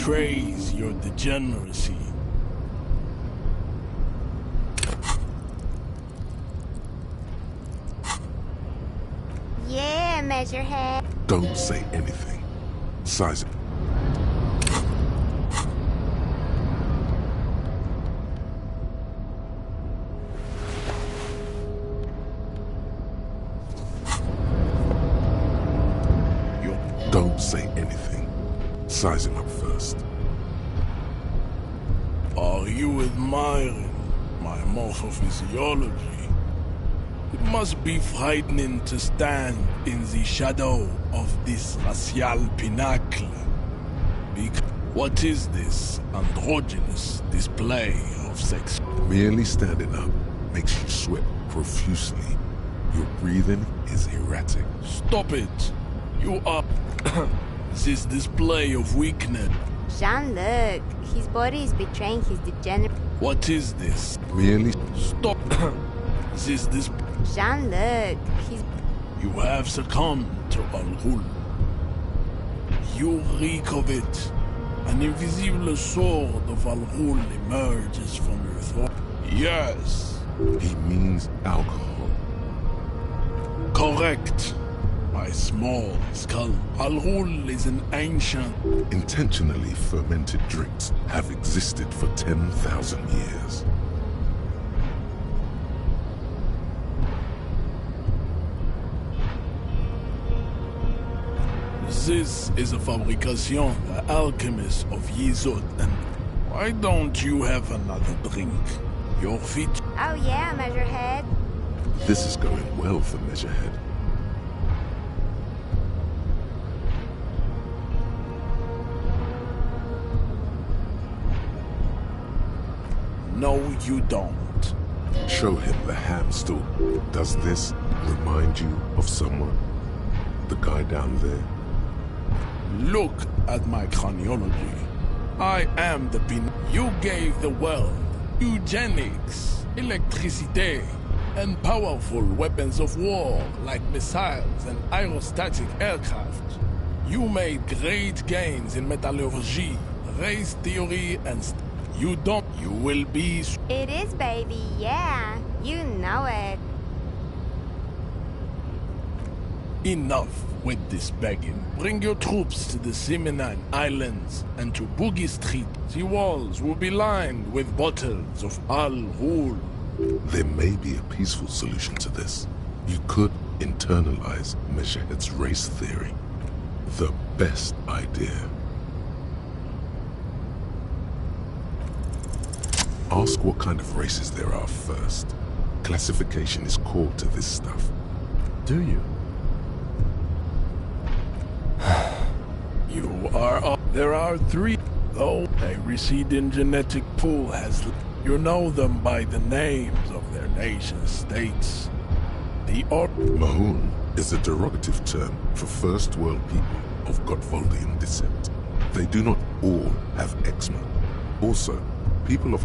betrays your degeneracy. Yeah, Measurehead. Don't say anything. Size it. Don't say anything. Size him up first. Are you admiring my morphophysiology? It must be frightening to stand in the shadow of this racial pinnacle. What is this androgynous display of sex? Merely standing up makes you sweat profusely. Your breathing is erratic. Stop it! You are... this display of weakness. Jean, look. His body is betraying his degenerate... What is this? Merely... Stop! this... Jean, look. His... You have succumbed to Al-Ghul. You reek of it. An invisible sword of Al-Ghul emerges from your throat. Yes. He means alcohol. Correct. My small skull. Al-Ghul is an ancient... Intentionally fermented drinks have existed for 10,000 years. This is a fabrication, the alchemist of Yizod, and why don't you have another drink? Your feet... Oh yeah, Measurehead. This is going well for Measurehead. No, you don't. Show him the ham stool. Does this remind you of someone? The guy down there? Look at my craniology. I am the pin. You gave the world eugenics, electricity, and powerful weapons of war like missiles and aerostatic aircraft. You made great gains in metallurgy, race theory, and you don't. You will be... It is, baby, yeah. You know it. Enough with this begging. Bring your troops to the Simonine Islands and to Boogie Street. The walls will be lined with bottles of Al-Ghul. There may be a peaceful solution to this. You could internalize Measurehead's race theory. The best idea. Ask what kind of races there are first. Classification is core to this stuff. Do you? You are... There are three, though a receding genetic pool has... You know them by the names of their nation states. The Mahoon is a derogative term for first world people of Godvoldian descent. They do not all have eczema. Also, people of...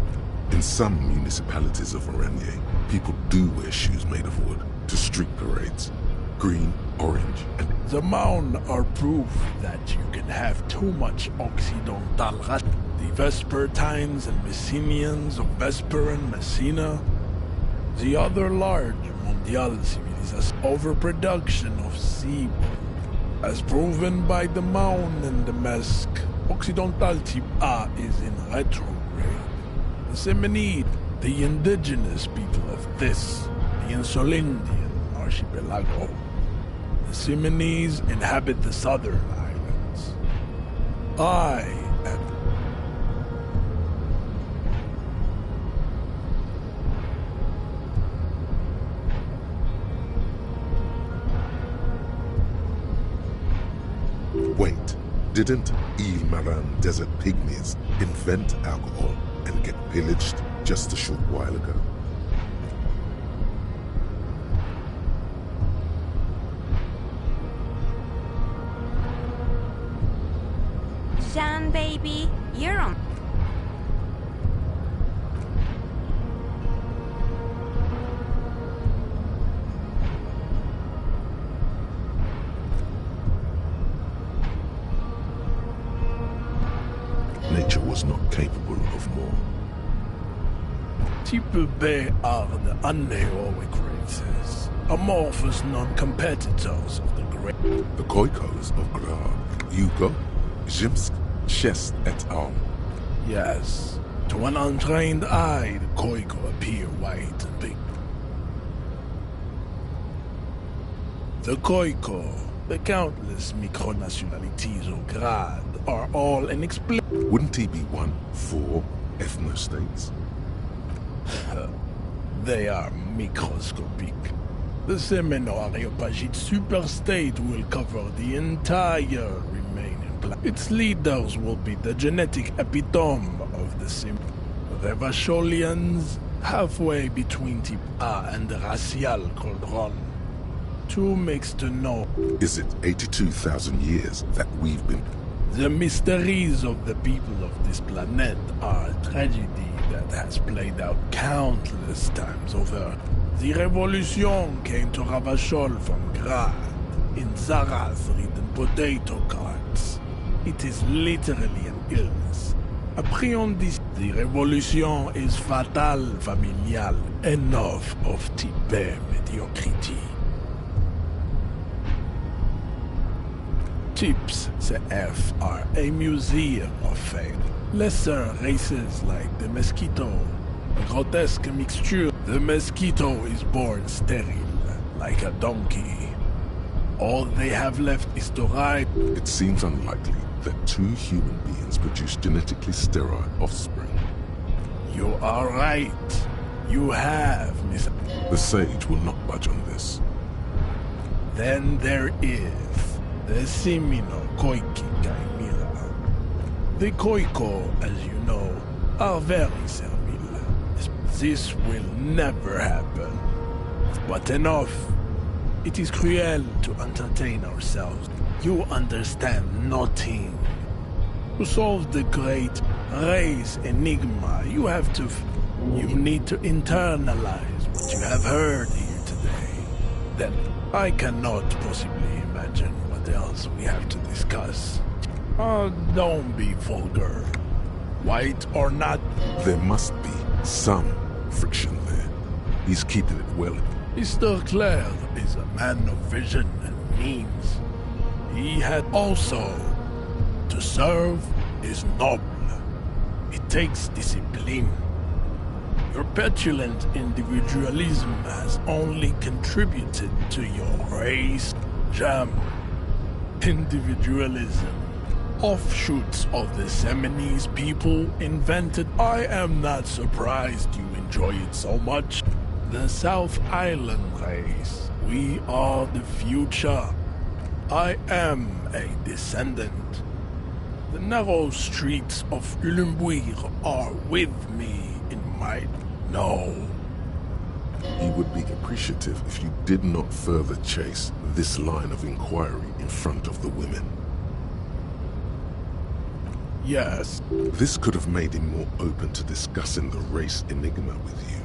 In some municipalities of Oranje, people do wear shoes made of wood to street parades. Green, orange, and... The Maun are proof that you can have too much Occidental rat. The Vespertines and Messenians of Vesper and Messina. The other large Mondial civilization. Overproduction of seaweed. As proven by the Maun and the Mesk, Occidental Tiba is in retrograde. The Semenid, the indigenous people of this, the Insulindian archipelago. The Simonese inhabit the southern islands. I am... Wait, didn't Ilmaran desert pygmies invent alcohol and get pillaged just a short while ago? Jean, baby, you're on. more. People B are the unheroic races, amorphous non-competitors of the great. The Koikos of Grad, Yugo, Zhimsk, Chest et al. Yes, to an untrained eye, the Koiko appear white and big. The Koiko, the countless micronationalities of Grad, are all inexplicable. Wouldn't he be one for ethnostates? They are microscopic. The Seminole Areopagite superstate will cover the entire remaining planet. Its leaders will be the genetic epitome of the Revacholians, halfway between Type A and the racial Cauldron. Too mixed to know. Is it 82,000 years that we've been... The mysteries of the people of this planet are a tragedy that has played out countless times over. The revolution came to Ravachol from Grad in Zaraz-ridden potato carts. It is literally an illness. Appréhendez, the revolution is fatal, familial, enough of type mediocrity. Tips CF are a museum of fame. Lesser races like the mosquito, a grotesque mixture. The mosquito is born sterile, like a donkey. All they have left is to ride. It seems unlikely that two human beings produce genetically sterile offspring. You are right. You have, Miss. The sage will not budge on this. Then there is the Semino Koiki Kaimira. The Koiko, as you know, are very servile. This will never happen. But enough. It is cruel to entertain ourselves. You understand nothing. To solve the great race enigma, you have to... You need to internalize what you have heard here today. Then I cannot possibly imagine what else we have to discuss. Don't be vulgar. White or not. There must be some friction there. He's keeping it well. Mr. Clare is a man of vision and means. He had also... To serve is noble. It takes discipline. Your petulant individualism has only contributed to your race jam. Individualism. Offshoots of the Seminese people invented. I am not surprised you enjoy it so much. The South Island race. We are the future. I am a descendant. The narrow streets of Ulumbuir are with me in my... No. He would be appreciative if you did not further chase this line of inquiry in front of the women. Yes. This could have made him more open to discussing the race enigma with you.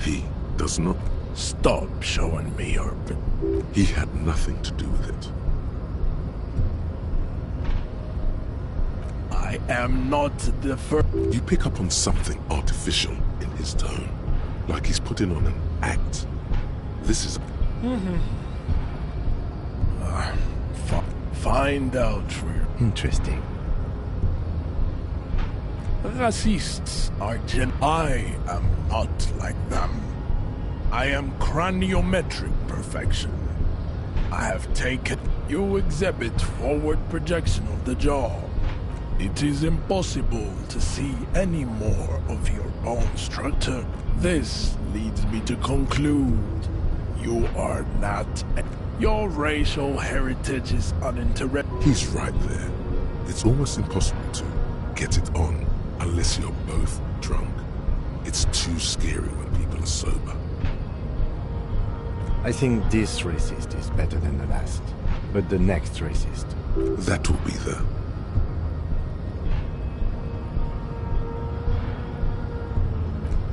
He does not... Stop showing me your... He had nothing to do with it. I am not the first... You pick up on something artificial in his tone, like he's putting on an act. This is... Find out for you. Interesting. Racists are I am not like them. I am craniometric perfection. I have taken... You exhibit forward projection of the jaw. It is impossible to see any more of your bone structure. This leads me to conclude you are not... Your racial heritage is uninterrupted. He's right there. It's almost impossible to get it on unless you're both drunk. It's too scary when people are sober. I think this racist is better than the last. But the next racist... That will be the...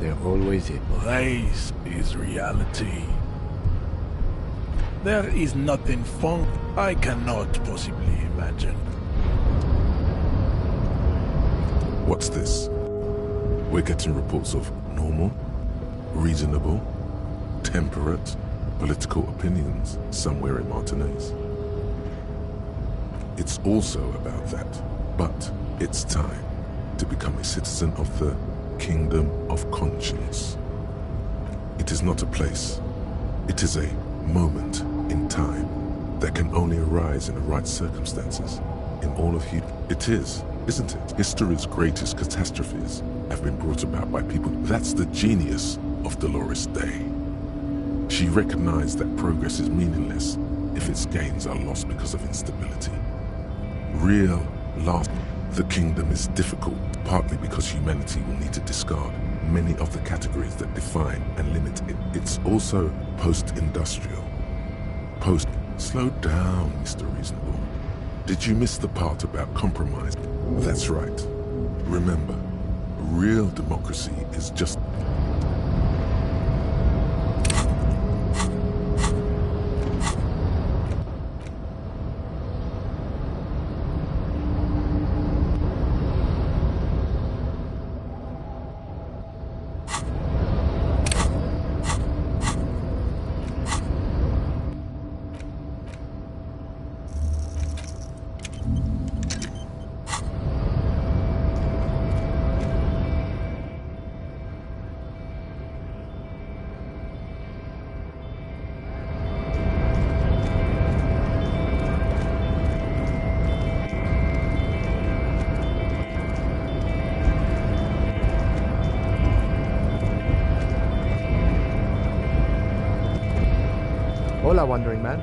There always is. This is reality. There is nothing fun I cannot possibly imagine. What's this? We're getting reports of normal, reasonable, temperate political opinions somewhere in Martinez. It's also about that, but it's time to become a citizen of the Kingdom of Conscience. It is not a place, it is a moment in time that can only arise in the right circumstances. In all of it is, isn't it? History's greatest catastrophes have been brought about by people. That's the genius of Dolores Day. She recognized that progress is meaningless if its gains are lost because of instability. Real loss. The kingdom is difficult, partly because humanity will need to discard many of the categories that define and limit it. It's also post-industrial. Slow down, Mr. Reasonable. Did you miss the part about compromise? That's right. Remember, real democracy is just... Hola, wandering man.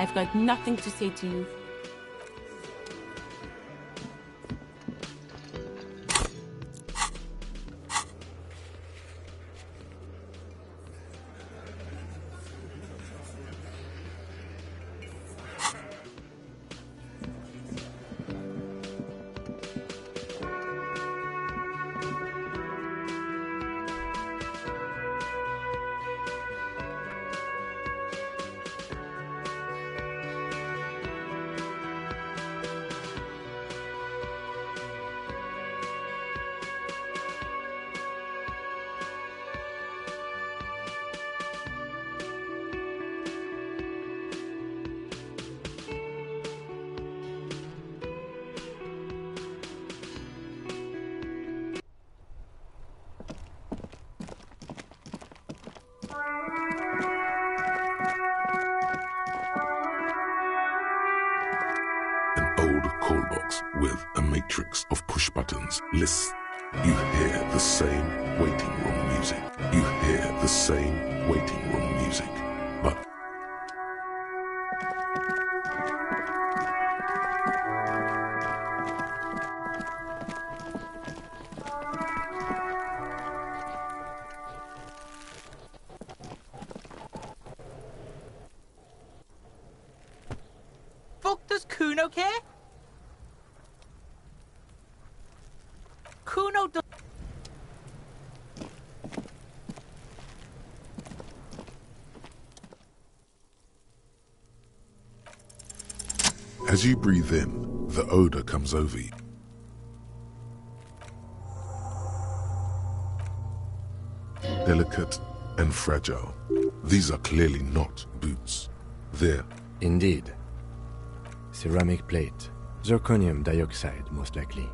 I've got nothing to say to you. Call box with a matrix of push buttons lists. You hear the same waiting room music. You hear the same waiting room music. But For As you breathe in, the odor comes over you. Delicate and fragile. These are clearly not boots. They're... Indeed. Ceramic plate. Zirconium dioxide, most likely.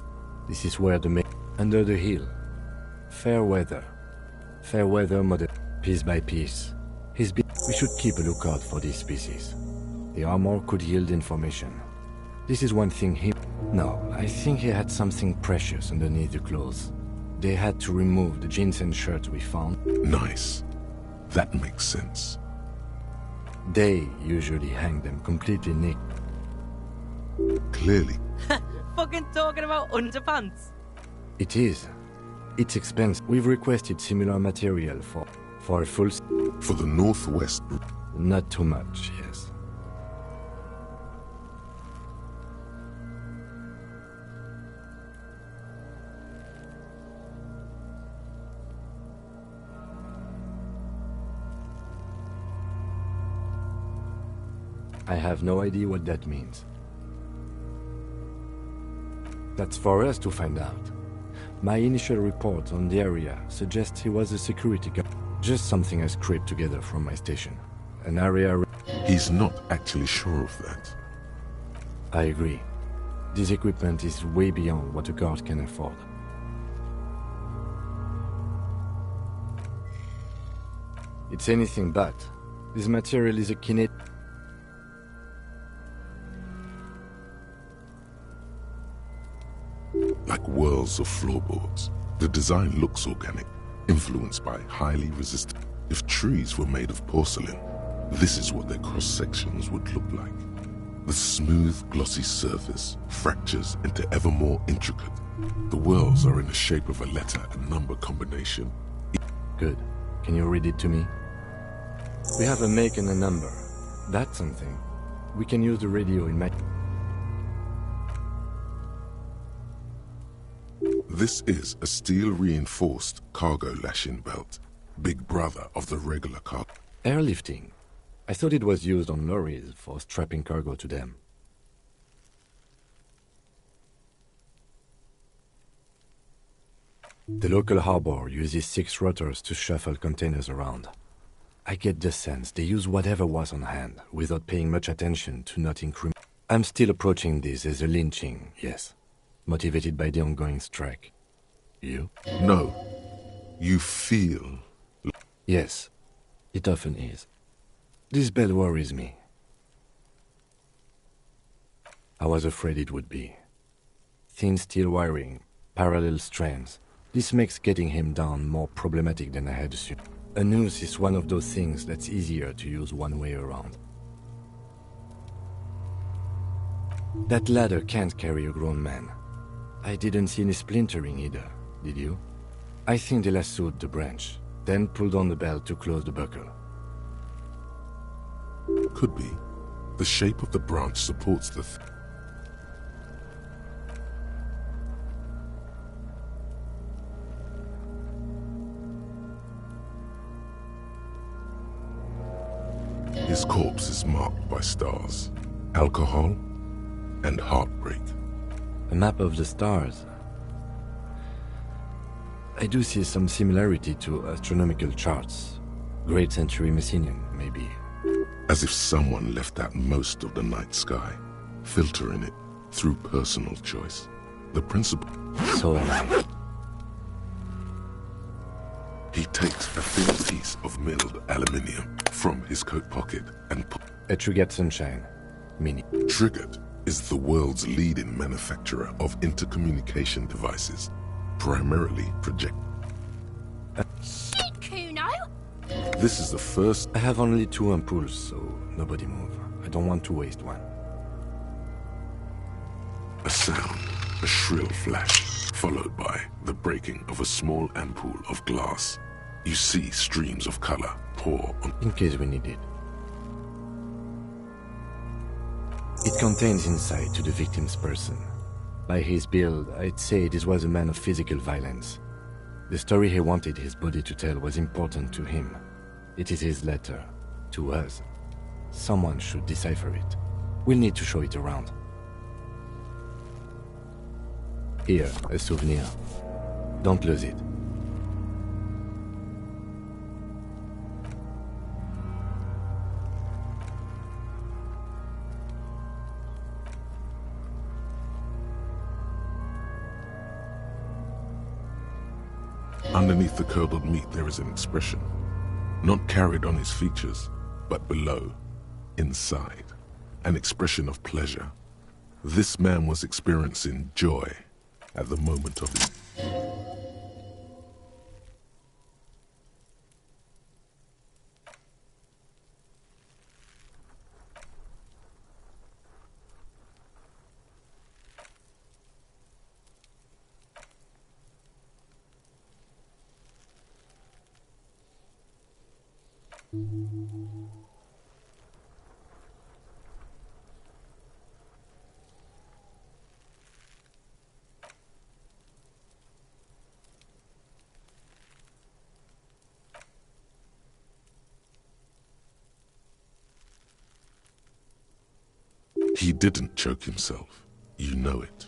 This is where the under the heel. Fair weather. Fair weather model. Piece by piece. We should keep a lookout for these species. The armor could yield information. This is one thing he... No, I think he had something precious underneath the clothes. They had to remove the jeans and shirt we found. Nice. That makes sense. They usually hang them completely naked. Clearly. Fucking talking about underpants. It is. It's expensive. We've requested similar material for a full... For the northwest... Not too much, yes. I have no idea what that means. That's for us to find out. My initial report on the area suggests he was a security guard. Just something I scraped together from my station. An area... He's not actually sure of that. I agree. This equipment is way beyond what a guard can afford. It's anything but. This material is a kinetic... Like whirls of floorboards. The design looks organic, influenced by highly resistant. If trees were made of porcelain, this is what their cross-sections would look like. The smooth, glossy surface fractures into ever more intricate. The whirls are in the shape of a letter and number combination. Good. Can you read it to me? We have a make and a number. That's something. We can use the radio in my... This is a steel-reinforced cargo lashing belt, big brother of the regular cargo. Airlifting. I thought it was used on lorries for strapping cargo to them. The local harbor uses 6 rotors to shuffle containers around. I get the sense they use whatever was on hand, without paying much attention to not increment. I'm still approaching this as a lynching, yes. Motivated by the ongoing strike. You? No. You feel... Yes. It often is. This bell worries me. I was afraid it would be. Thin steel wiring, parallel strands. This makes getting him down more problematic than I had assumed. A noose is one of those things that's easier to use one way around. That ladder can't carry a grown man. I didn't see any splintering either, did you? I think they lassoed the branch, then pulled on the belt to close the buckle. Could be. The shape of the branch supports the... His corpse is marked by stars, alcohol, and heartbreak. A map of the stars. I do see some similarity to astronomical charts. Great Century Messinian, maybe. As if someone left out most of the night sky, filtering it through personal choice. The principle... So am I. He takes a thin piece of milled aluminium from his coat pocket and... A Trigger Sunshine. Mini. Triggered is the world's leading manufacturer of intercommunication devices, primarily project. Shit, Kuno! This is the first... I have only 2 ampoules, so nobody move. I don't want to waste one. A sound, a shrill flash, followed by the breaking of a small ampoule of glass. You see streams of color pour on... In case we need it. It contains insight to the victim's person. By his build, I'd say this was a man of physical violence. The story he wanted his body to tell was important to him. It is his letter. To us. Someone should decipher it. We'll need to show it around. Here, a souvenir. Don't lose it. Underneath the curdled meat there is an expression, not carried on his features, but below, inside, an expression of pleasure. This man was experiencing joy at the moment of his... He didn't choke himself. You know it.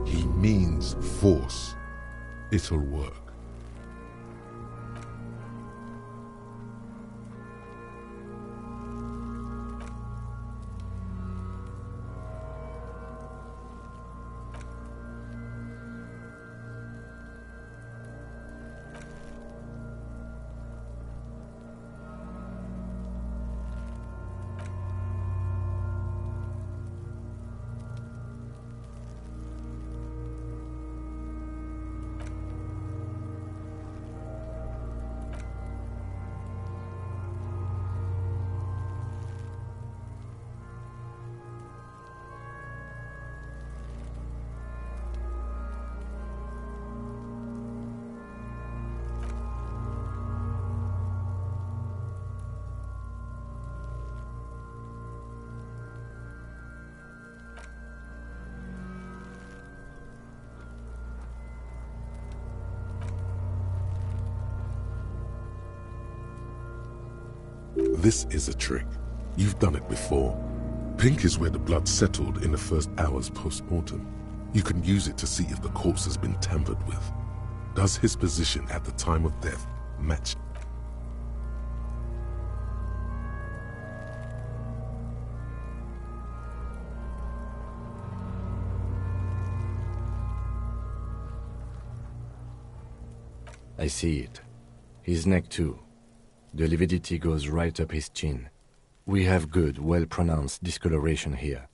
He means force. It'll work. This is a trick. You've done it before. Pink is where the blood settled in the first hours post-mortem. You can use it to see if the corpse has been tampered with. Does his position at the time of death match? I see it. His neck too. The lividity goes right up his chin. We have good, well-pronounced discoloration here.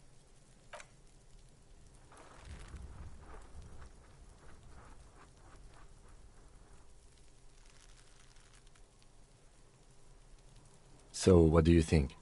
So, what do you think?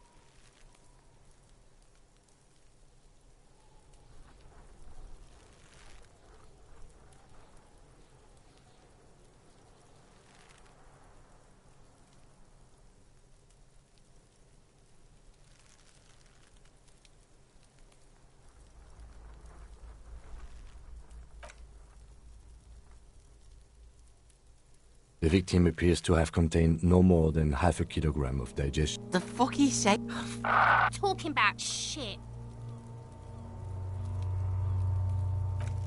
The victim appears to have contained no more than half a kilogram of digestion. The fuck he say? Talking about shit.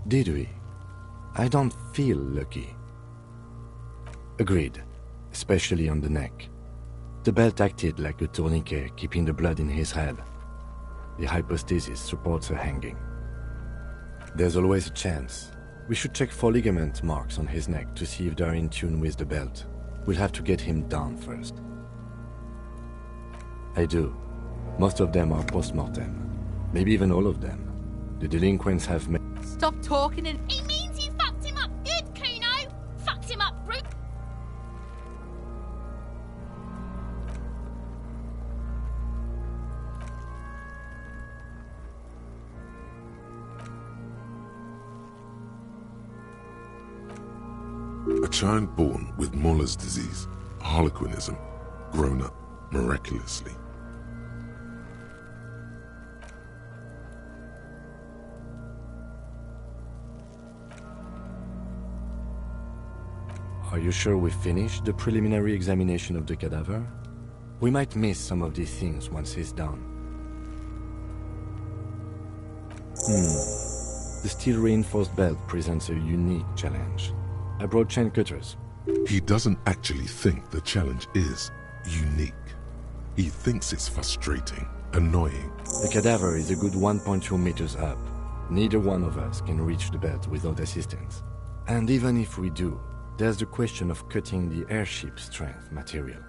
Did we? I don't feel lucky. Agreed, especially on the neck. The belt acted like a tourniquet, keeping the blood in his head. The hypostasis supports a hanging. There's always a chance. We should check for ligament marks on his neck to see if they're in tune with the belt. We'll have to get him down first. I do. Most of them are post-mortem. Maybe even all of them. The delinquents have made... Stop talking and... He means you fucked him up good, Kuno. Fucked him up, brute. A child born with Moller's disease, harlequinism, grown up miraculously. Are you sure we finished the preliminary examination of the cadaver? We might miss some of these things once he's done. The steel-reinforced belt presents a unique challenge. I brought chain cutters. He doesn't actually think the challenge is unique. He thinks it's frustrating, annoying. The cadaver is a good 1.2 meters up. Neither one of us can reach the belt without assistance. And even if we do, there's the question of cutting the airship strength material.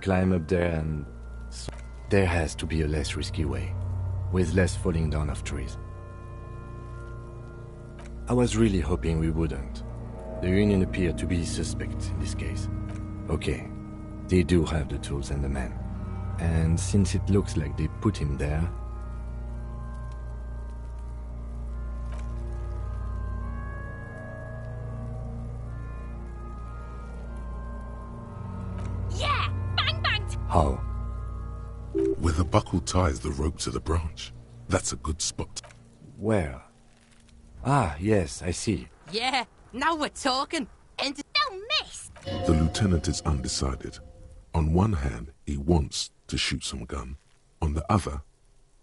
Climb up there and... There has to be a less risky way, with less falling down of trees. I was really hoping we wouldn't. The Union appeared to be suspect in this case. Okay, they do have the tools and the men. And since it looks like they put him there... Yeah! Bang, bang! How? Where the buckle ties the rope to the branch. That's a good spot. Where? Ah, yes, I see. Yeah, now we're talking. And No miss! The lieutenant is undecided. On one hand, he wants to shoot some gun. On the other,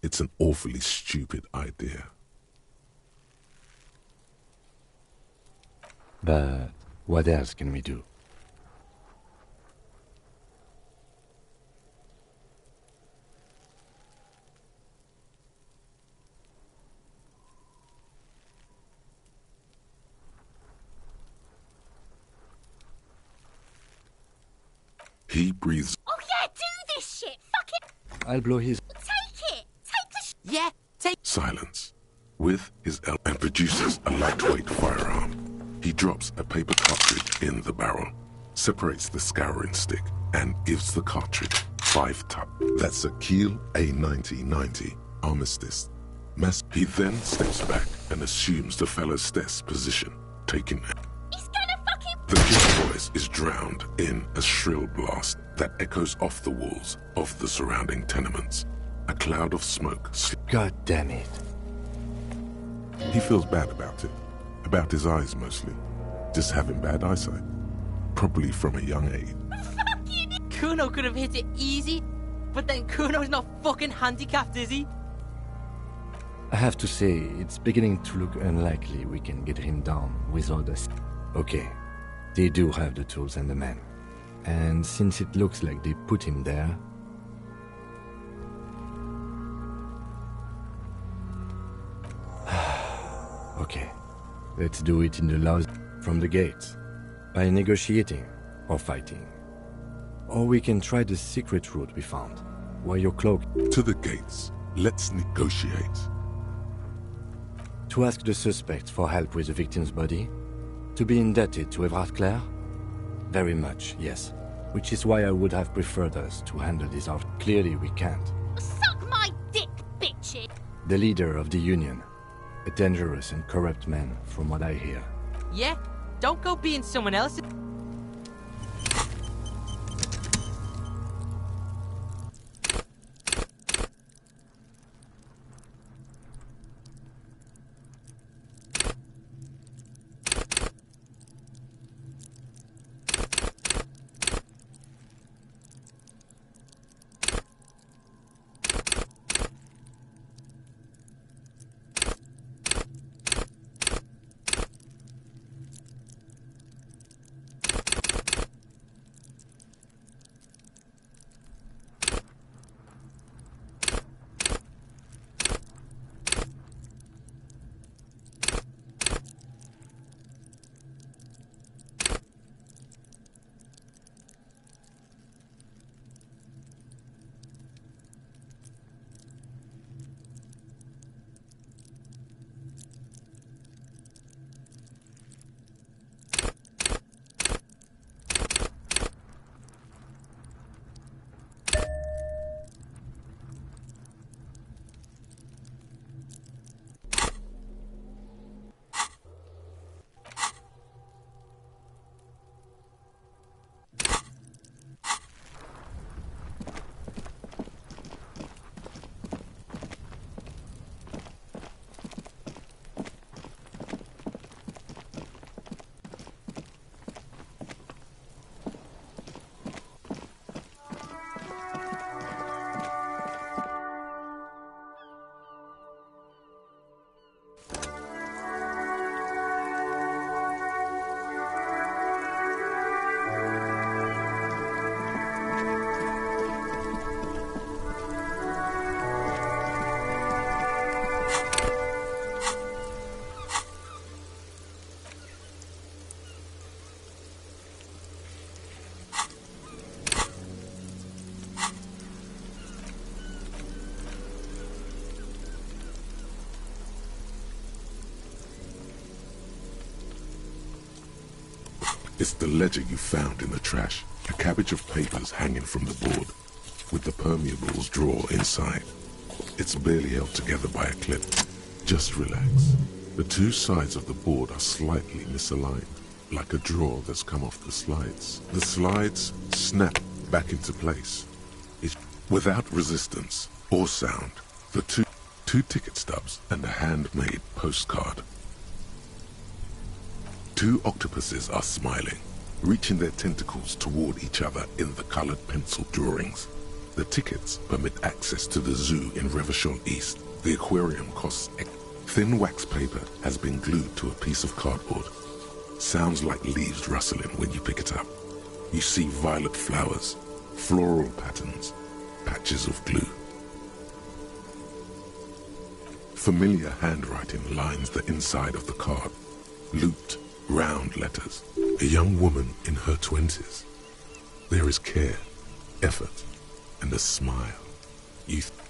it's an awfully stupid idea. But what else can we do? He breathes. Oh yeah, do this shit! Fuck it! I'll blow his... Take it! Take the yeah, take... Silence. With his and produces a lightweight firearm. He drops a paper cartridge in the barrel, separates the scouring stick, and gives the cartridge 5 tap. That's a Kiel A9090 armistice. He then steps back and assumes the fellow's desk position, taking... He's gonna fucking... The kid's voice is drowned in a shrill blast that echoes off the walls of the surrounding tenements. A cloud of smoke. God damn it. He feels bad about it. About his eyes mostly. Just having bad eyesight. Probably from a young age. Kuno could have hit it easy, but then Kuno's not fucking handicapped, is he? I have to say, it's beginning to look unlikely we can get him down without us. Okay, they do have the tools and the men. And since it looks like they put him there... Okay, let's do it in the laws from the gates. By negotiating or fighting. Or we can try the secret route we found, where your cloak... To the gates. Let's negotiate. To ask the suspect for help with the victim's body? To be indebted to Everard Clare? Very much, yes. Which is why I would have preferred us to handle this out. Clearly we can't. Suck my dick, bitches! The leader of the Union. A dangerous and corrupt man, from what I hear. Yeah, don't go being someone else. It's the ledger you found in the trash. A cabbage of papers hanging from the board, with the permeables drawer inside. It's barely held together by a clip. Just relax. The two sides of the board are slightly misaligned, like a drawer that's come off the slides. The slides snap back into place. It's without resistance or sound. The two ticket stubs and a handmade postcard. Two octopuses are smiling, reaching their tentacles toward each other in the colored pencil drawings. The tickets permit access to the zoo in Revachol East. The aquarium costs thin wax paper has been glued to a piece of cardboard. Sounds like leaves rustling when you pick it up. You see violet flowers, floral patterns, patches of glue. Familiar handwriting lines the inside of the card. Looped, round letters. A young woman in her 20s. There is care, effort, and a smile.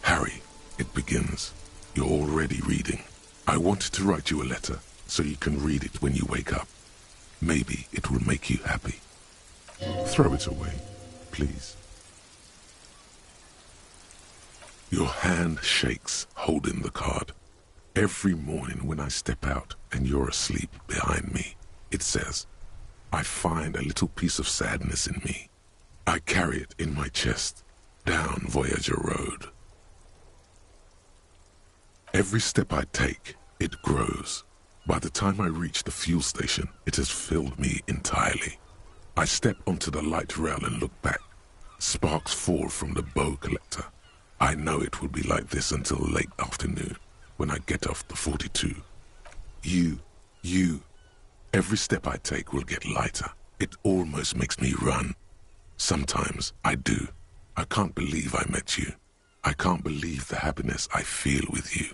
Harry, it begins. You're already reading. I wanted to write you a letter so you can read it when you wake up. Maybe it will make you happy. Throw it away, please. Your hand shakes holding the card. Every morning when I step out and you're asleep behind me, it says, I find a little piece of sadness in me. I carry it in my chest, down Voyager Road. Every step I take, it grows. By the time I reach the fuel station, it has filled me entirely. I step onto the light rail and look back. Sparks fall from the bow collector. I know it will be like this until late afternoon, when I get off the 42. You. Every step I take will get lighter. It almost makes me run. Sometimes I do. I can't believe I met you. I can't believe the happiness I feel with you.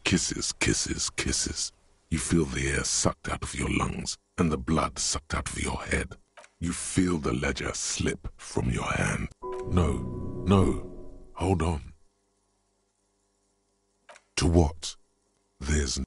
Kisses, kisses, kisses. You feel the air sucked out of your lungs and the blood sucked out of your head. You feel the ledger slip from your hand. No, hold on. To what? There's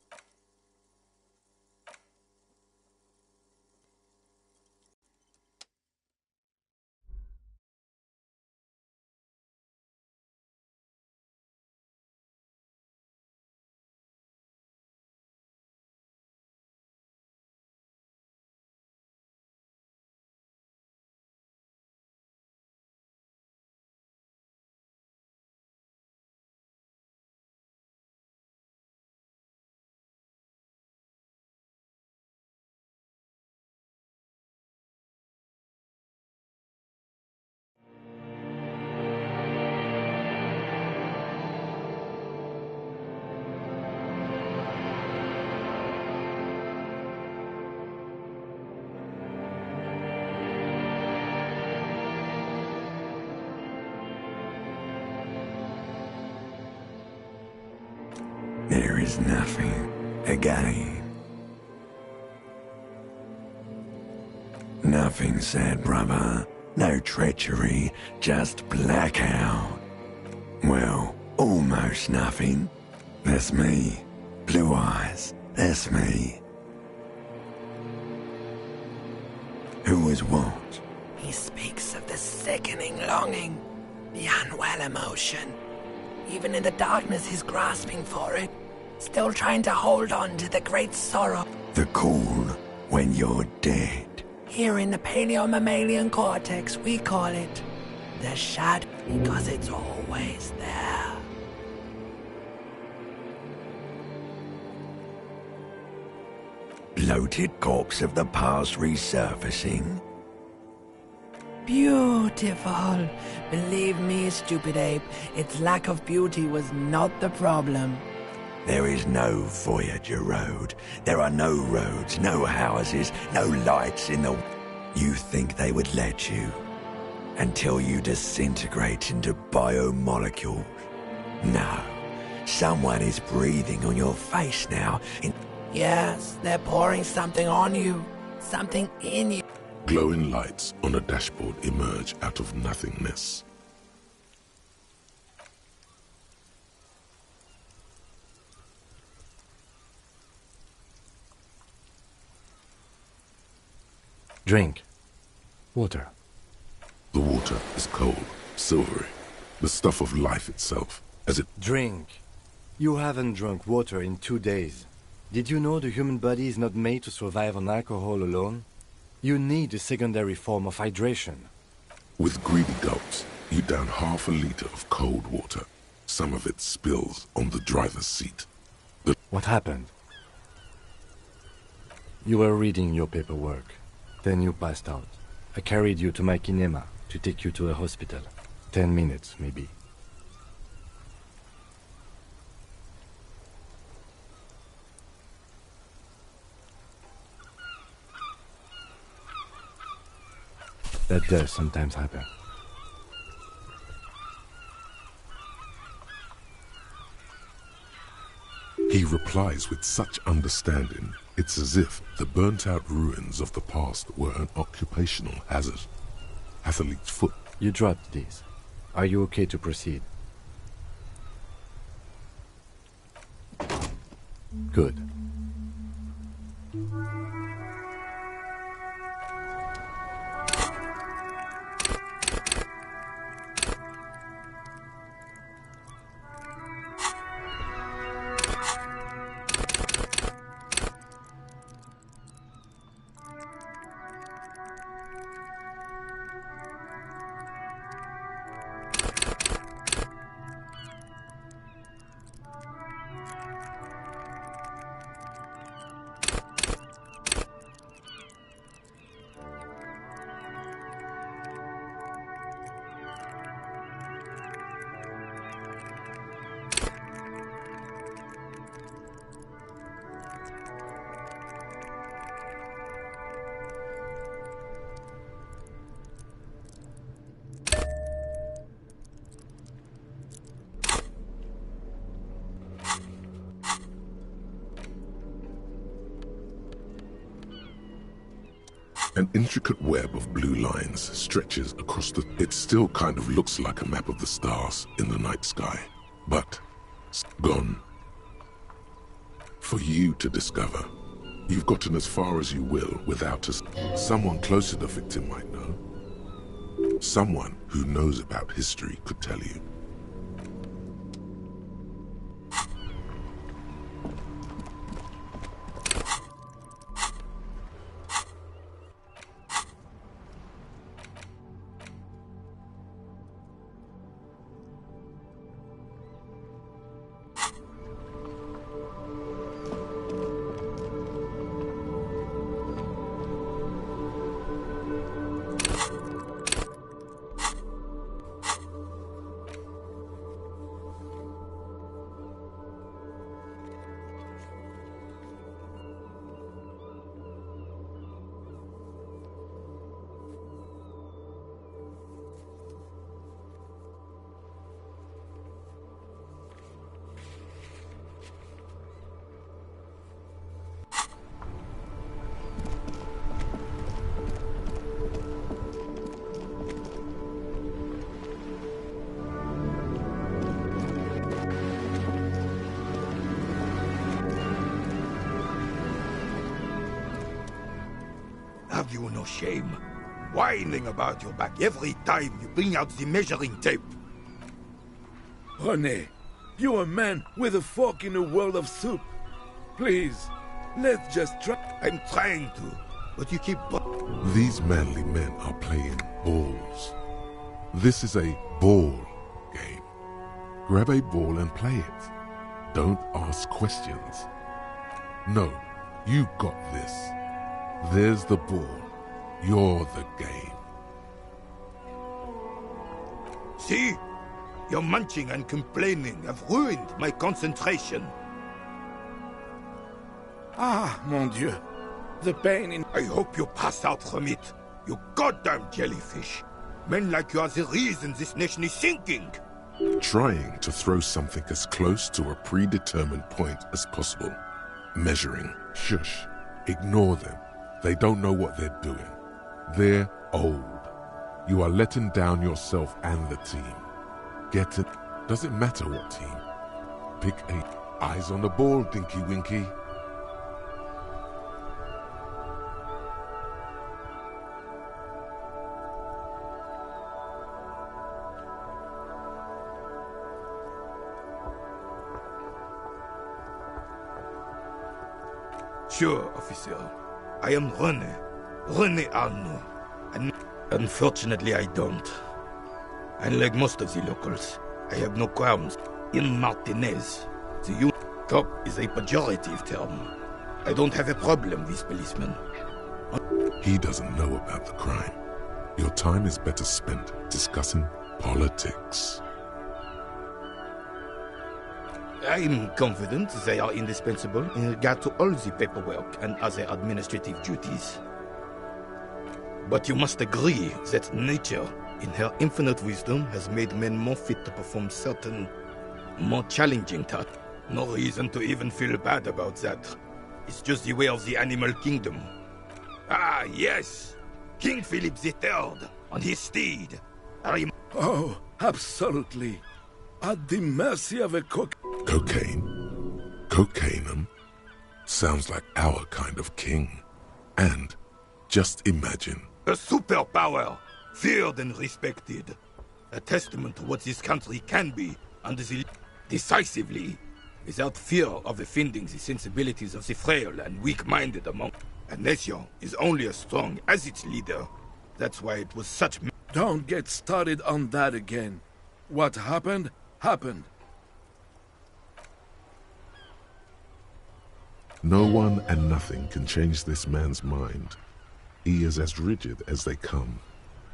There is nothing again. Nothing, sad brother. No treachery, just blackout. Well, almost nothing. That's me. Blue eyes, that's me. Who was what? He speaks of the sickening longing, the unwell emotion. Even in the darkness he's grasping for it, still trying to hold on to the great sorrow. The call when you're dead. Here in the paleo-mammalian cortex, we call it the shadow, because it's always there. Bloated corpse of the past resurfacing. Beautiful. Believe me, stupid ape, its lack of beauty was not the problem. There is no Voyager Road. There are no roads, no houses, no lights in the... You think they would let you? Until you disintegrate into biomolecules. No. Someone is breathing on your face now. Yes, they're pouring something on you. Something in you. glowing lights on a dashboard emerge out of nothingness. Drink. Water. The water is cold, silvery, the stuff of life itself, as it... Drink. You haven't drunk water in 2 days. Did you know the human body is not made to survive on alcohol alone? You need a secondary form of hydration. With greedy gulps, you down half a liter of cold water. Some of it spills on the driver's seat. What happened? You were reading your paperwork. Then you passed out. I carried you to my kinema to take you to a hospital. 10 minutes, maybe. That does sometimes happen. He replies with such understanding, it's as if the burnt-out ruins of the past were an occupational hazard. Athlete's foot. You dropped these. Are you okay to proceed? Good. An intricate web of blue lines stretches across the... It still kind of looks like a map of the stars in the night sky, but gone. For you to discover. You've gotten as far as you will without us. Someone close to the victim might know. Someone who knows about history could tell you. Have you no shame? Whining about your back every time you bring out the measuring tape. René, you're a man with a fork in a world of soup. Please, let's just try. I'm trying to, but you keep... These manly men are playing balls. This is a ball game. Grab a ball and play it. Don't ask questions. No, you got this. There's the ball. You're the game. See? Your munching and complaining have ruined my concentration. Ah, mon Dieu. The pain in... I hope you pass out from it, you goddamn jellyfish. Men like you are the reason this nation is sinking. Trying to throw something as close to a predetermined point as possible. Measuring. Shush. Ignore them. They don't know what they're doing. They're old. You are letting down yourself and the team. Get it? Doesn't matter what team. Pick a... Eyes on the ball, Dinky Winky. Sure, officer. I am René Arnaud. And unfortunately, I don't. Unlike most of the locals, I have no qualms. In Martinez, the cop is a pejorative term. I don't have a problem with policemen. He doesn't know about the crime. Your time is better spent discussing politics. I'm confident they are indispensable in regard to all the paperwork and other administrative duties. But you must agree that nature, in her infinite wisdom, has made men more fit to perform certain, more challenging tasks. No reason to even feel bad about that. It's just the way of the animal kingdom. Ah, yes! King Philip III, on his steed. Oh, absolutely. At the mercy of a cook. Cocaine? Cocainum? Sounds like our kind of king. And, just imagine. A superpower, feared and respected. A testament to what this country can be under the decisively, without fear of offending the sensibilities of the frail and weak-minded among. A nation is only as strong as its leader. That's why it was such. Don't get started on that again. What happened, happened. No one and nothing can change this man's mind. He is as rigid as they come,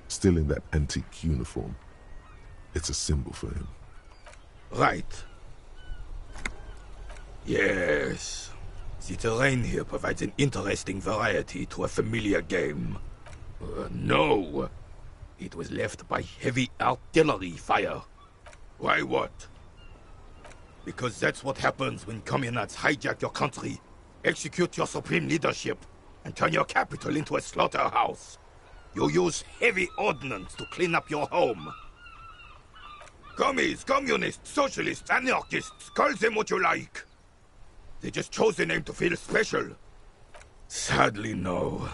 still in that antique uniform. It's a symbol for him. Right. Yes. The terrain here provides an interesting variety to a familiar game. No. It was left by heavy artillery fire. Why what? Because that's what happens when communists hijack your country, execute your supreme leadership, and turn your capital into a slaughterhouse. You use heavy ordnance to clean up your home. Commies, communists, socialists, anarchists, call them what you like. They just chose the name to feel special. Sadly, no.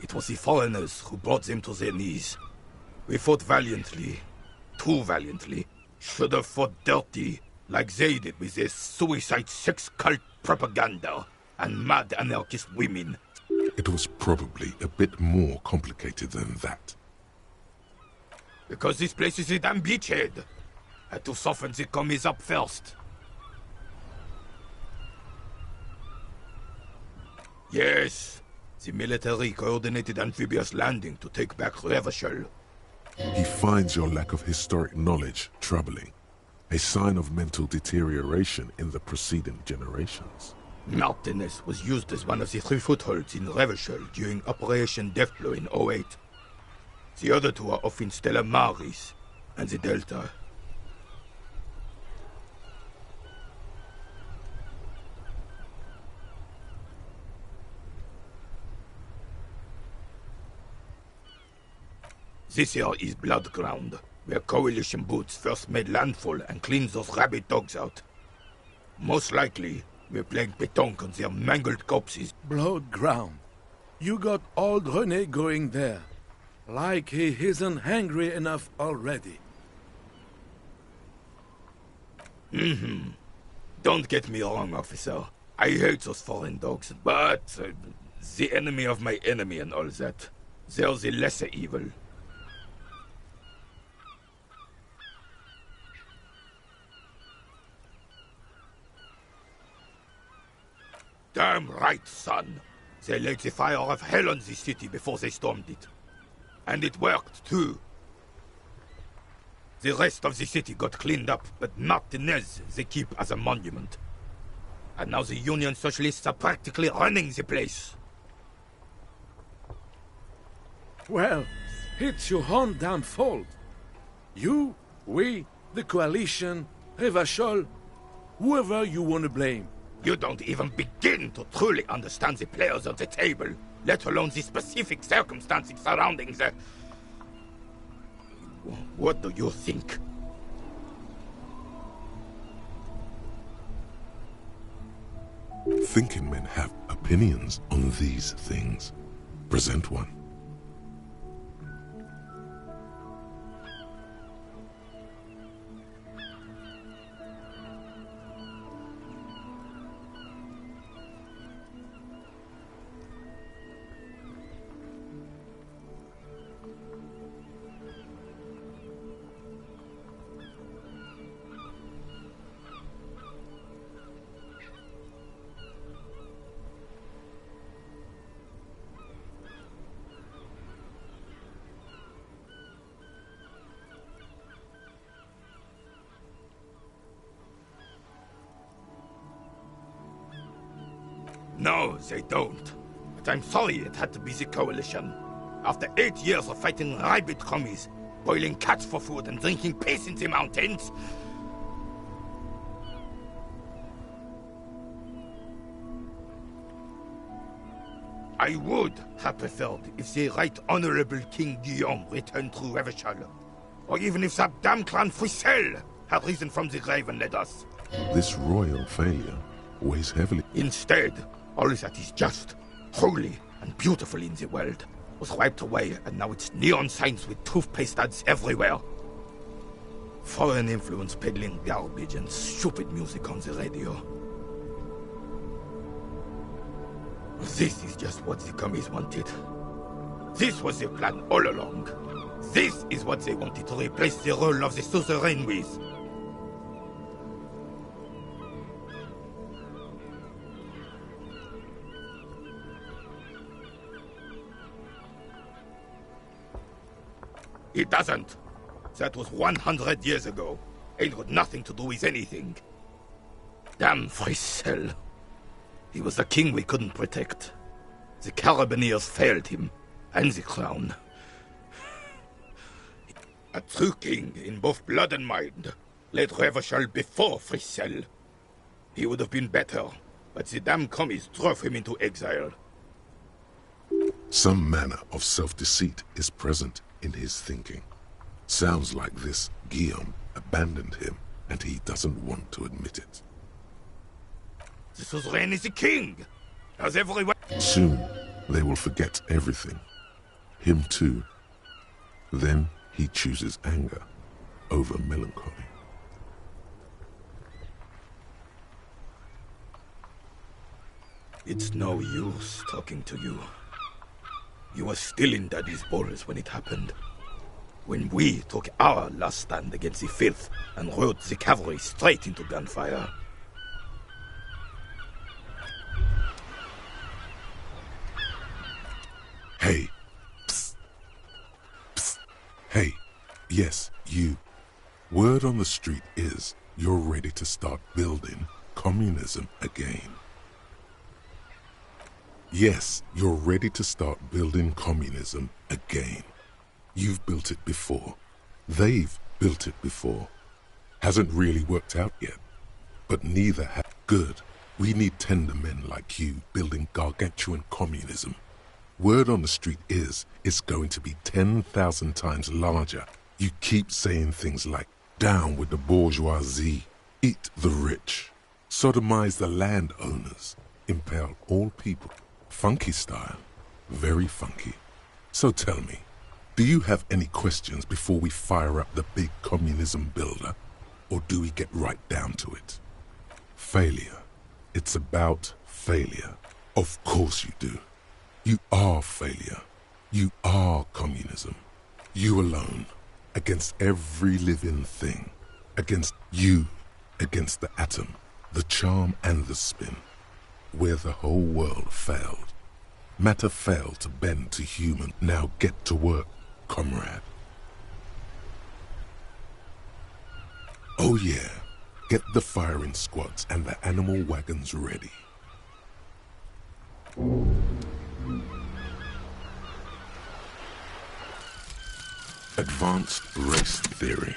It was the foreigners who brought them to their knees. We fought valiantly. Too valiantly. Should have fought dirty, like they did with their suicide sex cult propaganda and mad anarchist women. It was probably a bit more complicated than that. Because this place is a damn beachhead. Had to soften the commies up first. Yes, the military coordinated amphibious landing to take back Revachol. He finds your lack of historic knowledge troubling, a sign of mental deterioration in the preceding generations. Martinez was used as one of the 3 footholds in Revachol during Operation Deathblow in 08. The other 2 are off in Stella Maris and the Delta. This here is Blood Ground, where Coalition boots first made landfall and cleaned those rabid dogs out. Most likely, we're playing pétanque on their mangled corpses. Blood Ground. You got old René going there. Like he isn't hungry enough already. Don't get me wrong, officer. I hate those foreign dogs, but the enemy of my enemy and all that. They're the lesser evil. Damn right, son. They laid the fire of hell on the city before they stormed it. And it worked, too. The rest of the city got cleaned up, but Martinez they keep as a monument. And now the Union Socialists are practically running the place. Well, it's your own damn fault. You, we, the Coalition, Revachol, whoever you want to blame. You don't even begin to truly understand the players on the table, let alone the specific circumstances surrounding the... What do you think? Thinking men have opinions on these things. Present one. No, they don't. But I'm sorry it had to be the Coalition. After 8 years of fighting rabid commies, boiling cats for food and drinking piss in the mountains... I would have preferred if the Right Honorable King Guillaume returned to Revachol. Or even if that damn clan Frissel had risen from the grave and led us. This royal failure weighs heavily. Instead, all that is just, holy, and beautiful in the world was wiped away, and now it's neon signs with toothpaste ads everywhere. Foreign influence peddling garbage and stupid music on the radio. This is just what the commies wanted. This was their plan all along. This is what they wanted to replace the role of the suzerain with. It doesn't. That was 100 years ago. It had nothing to do with anything. Damn Frissel. He was the king we couldn't protect. The Carabineers failed him, and the crown. A true king in both blood and mind led Revachol before Frissel. He would have been better, but the damn commies drove him into exile. Some manner of self-deceit is present in his thinking. Sounds like this Guillaume abandoned him, and he doesn't want to admit it. The suzerain is the king, as everyone... Soon, they will forget everything. Him too. Then he chooses anger over melancholy. It's no use talking to you. You were still in Daddy's balls when it happened. When we took our last stand against the filth and rode the cavalry straight into gunfire. Hey. Psst. Psst. Hey. Yes, you. Word on the street is you're ready to start building communism again. Yes, you're ready to start building communism again. You've built it before. They've built it before. Hasn't really worked out yet. But neither have. Good. We need tender men like you building gargantuan communism. Word on the street is it's going to be 10,000 times larger. You keep saying things like, down with the bourgeoisie, eat the rich, sodomize the landowners, impale all people. Funky style. Very funky. So tell me, do you have any questions before we fire up the big communism builder? Or do we get right down to it? Failure. It's about failure. Of course you do. You are failure. You are communism. You alone, against every living thing, against you, against the atom, the charm and the spin, where the whole world failed. Matter failed to bend to human. Now get to work, comrade. Oh yeah, get the firing squads and the animal wagons ready. Advanced race theory.